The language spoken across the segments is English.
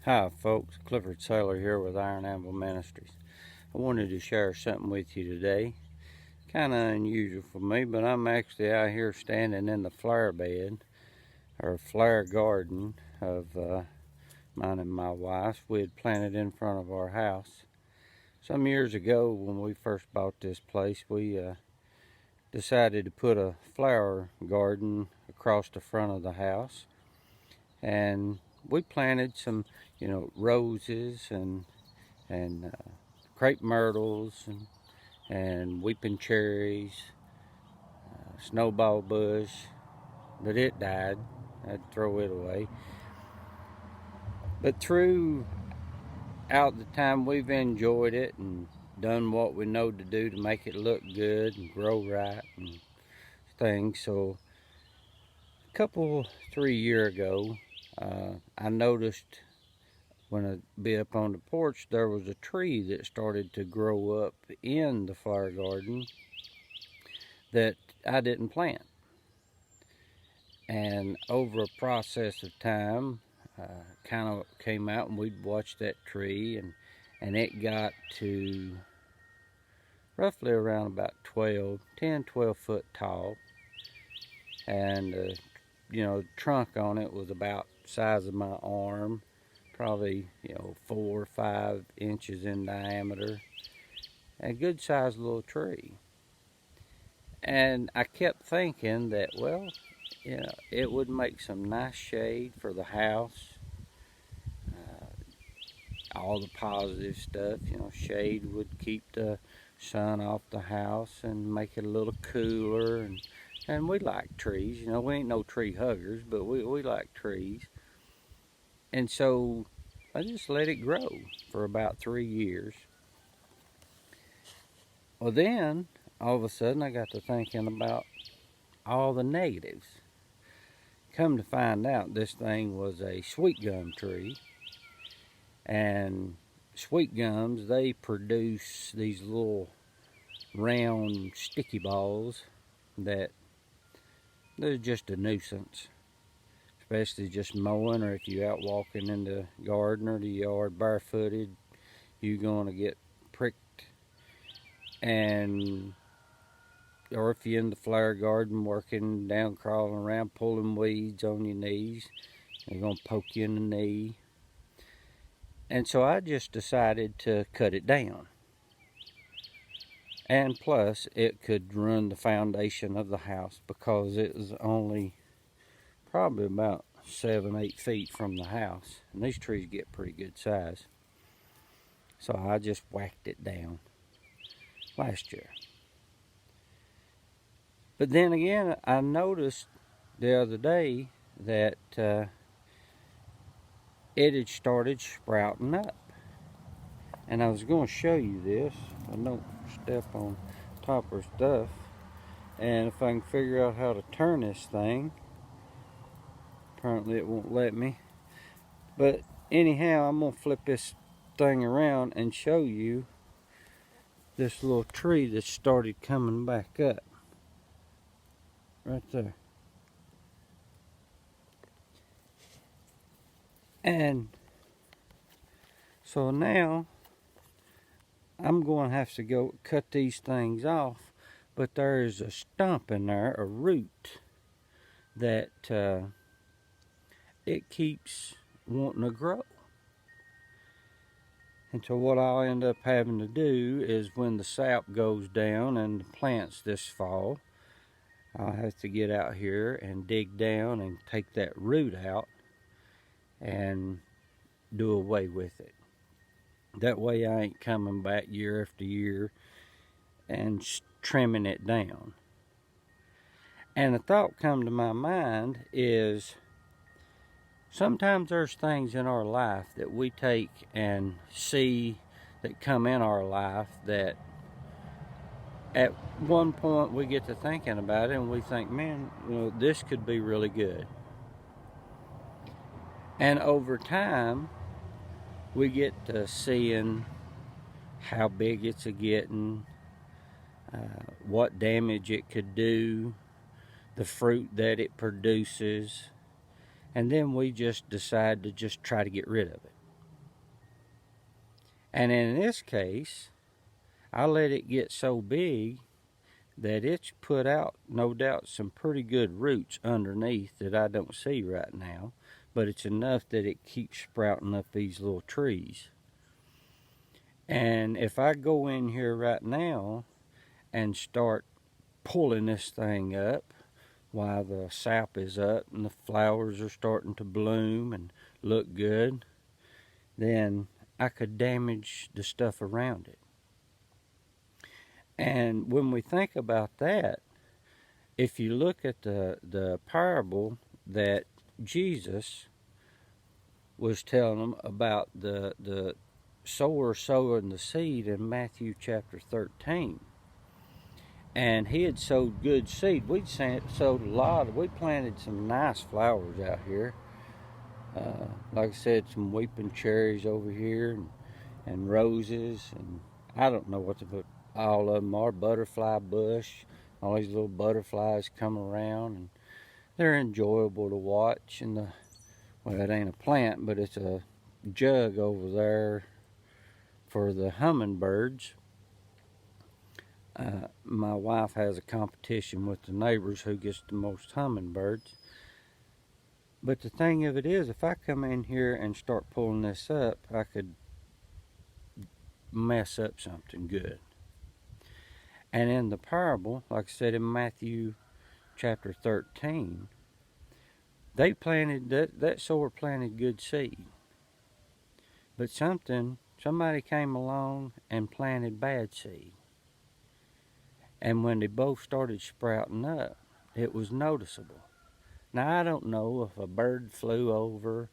Hi folks, Clifford Saylor here with Iron Anvil Ministries. I wanted to share something with you today. Kind of unusual for me, but I'm actually out here standing in the flower bed, or flower garden of mine and my wife's. We had planted in front of our house. Some years ago when we first bought this place, we decided to put a flower garden across the front of the house. And we planted some, roses and crepe myrtles and weeping cherries, snowball bush, but it died. I'd throw it away. But throughout the time, we've enjoyed it and done what we know to do to make it look good and grow right and things. So a 3 years ago, I noticed when I'd be up on the porch, there was a tree that started to grow up in the flower garden that I didn't plant. And over a process of time, kind of came out and we'd watched that tree, and it got to roughly around about 12 foot tall. And the trunk on it was about the size of my arm, probably 4 or 5 inches in diameter. A good sized little tree. And I kept thinking that, well, it would make some nice shade for the house. All the positive stuff, shade would keep the sun off the house and make it a little cooler. And we like trees, we ain't no tree huggers, but we like trees. And so I just let it grow for about 3 years. Well, then all of a sudden I got to thinking about all the negatives. Come to find out, this thing was a sweet gum tree, and sweet gums, they produce these little round sticky balls that they're just a nuisance, especially just mowing, or if you're out walking in the garden or the yard barefooted, you're going to get pricked. And or if you're in the flower garden working down, crawling around, pulling weeds on your knees, they're going to poke you in the knee. And so I just decided to cut it down. And plus, it could ruin the foundation of the house because it was only probably about 7-8 feet from the house. And these trees get pretty good size. So I just whacked it down last year. But then again, I noticed the other day that it had started sprouting up. And I was going to show you this. I don't step on top of stuff. And if I can figure out how to turn this thing, apparently it won't let me. But anyhow, I'm going to flip this thing around and show you this little tree that started coming back up. Right there. And so now I'm going to have to go cut these things off, but there's a stump in there, a root, that it keeps wanting to grow. And so what I'll end up having to do is, when the sap goes down and the plants this fall, I'll have to get out here and dig down and take that root out and do away with it. That way I ain't coming back year after year and trimming it down. And a thought come to my mind is, sometimes there's things in our life that we take and see that come in our life that at one point we get to thinking about it and we think, man, this could be really good. And over time, we get to seeing how big it's getting, what damage it could do, the fruit that it produces, and then we just decide to just try to get rid of it. And in this case, I let it get so big that it's put out, no doubt, some pretty good roots underneath that I don't see right now, but it's enough that it keeps sprouting up these little trees. And if I go in here right now and start pulling this thing up while the sap is up and the flowers are starting to bloom and look good, then I could damage the stuff around it. And when we think about that, if you look at the parable that Jesus was telling them about the sower sowing the seed in Matthew chapter 13, and he had sowed good seed. We'd sowed a lot. We planted some nice flowers out here. Like I said, some weeping cherries over here, and roses, and I don't know what all of them are. Butterfly bush. All these little butterflies come around, and they're enjoyable to watch. And well, it ain't a plant, but it's a jug over there for the hummingbirds. My wife has a competition with the neighbors who gets the most hummingbirds. But the thing of it is, if I come in here and start pulling this up, I could mess up something good. And in the parable, like I said in Matthew chapter 13, they planted, that sower planted good seed. But somebody came along and planted bad seed. And when they both started sprouting up, it was noticeable. Now, I don't know if a bird flew over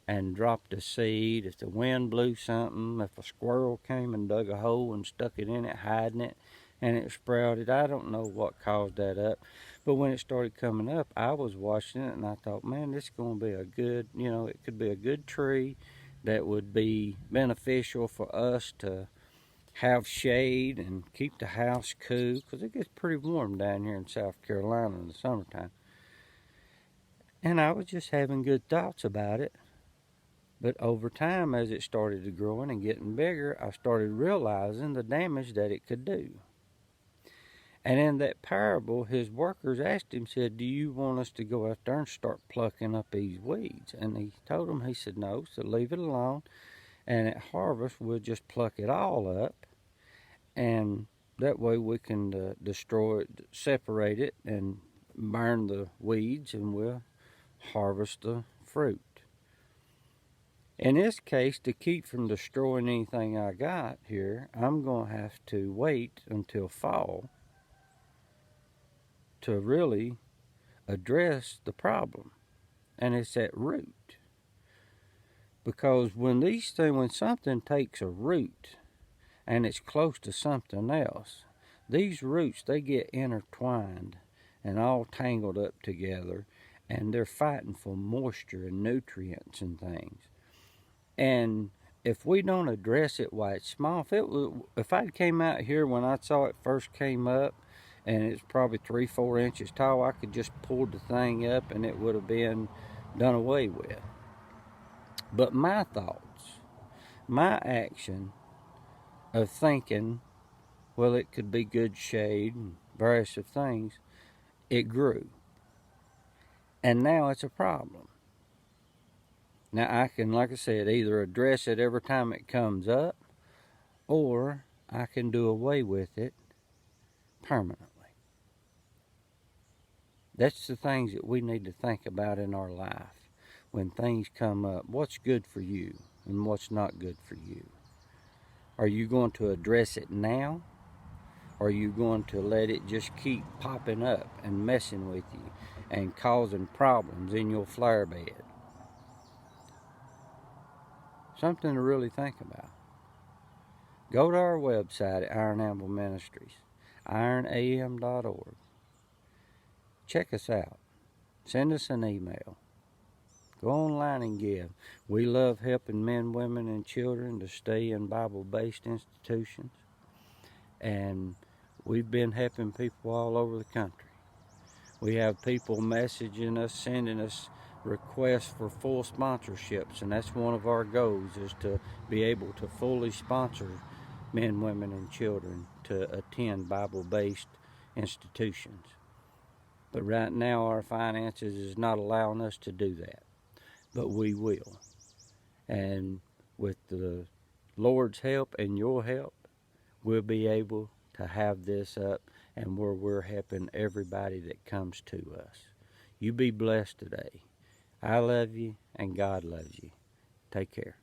and dropped a seed, if the wind blew something, if a squirrel came and dug a hole and stuck it in it, hiding it, and it sprouted. I don't know what caused that up. But when it started coming up, I was watching it and I thought, man, this is going to be a good, it could be a good tree that would be beneficial for us to have shade and keep the house cool, because it gets pretty warm down here in South Carolina in the summertime. And I was just having good thoughts about it. But over time, as it started growing and getting bigger, I started realizing the damage that it could do. And in that parable, his workers asked him, said, do you want us to go out there and start plucking up these weeds? And he told them, he said, no, so leave it alone. And at harvest, we'll just pluck it all up. And that way we can destroy it, separate it, and burn the weeds, and we'll harvest the fruit. In this case, to keep from destroying anything I got here, I'm going to have to wait until fall to really address the problem, and it's at root. Because when something takes a root and it's close to something else, these roots, they get intertwined and all tangled up together, and they're fighting for moisture and nutrients and things. And if we don't address it while it's small, if I came out here when I saw it first came up, and it's probably 3-4 inches tall, I could just pull the thing up and it would have been done away with. But my thoughts, my action of thinking, well, it could be good shade and various of things, it grew. And now it's a problem. Now I can, like I said, either address it every time it comes up, or I can do away with it permanently. That's the things that we need to think about in our life when things come up. What's good for you and what's not good for you? Are you going to address it now? Or are you going to let it just keep popping up and messing with you and causing problems in your flower bed? Something to really think about. Go to our website at Iron Amble Ministries, ironam.org. Check us out. Send us an email. Go online and give. We love helping men, women, and children to stay in Bible-based institutions. And we've been helping people all over the country. We have people messaging us, sending us requests for full sponsorships, and that's one of our goals, is to be able to fully sponsor men, women, and children to attend Bible-based institutions. But right now our finances is not allowing us to do that, but we will. And with the Lord's help and your help, we'll be able to have this up and where we're helping everybody that comes to us. You be blessed today. I love you and God loves you. Take care.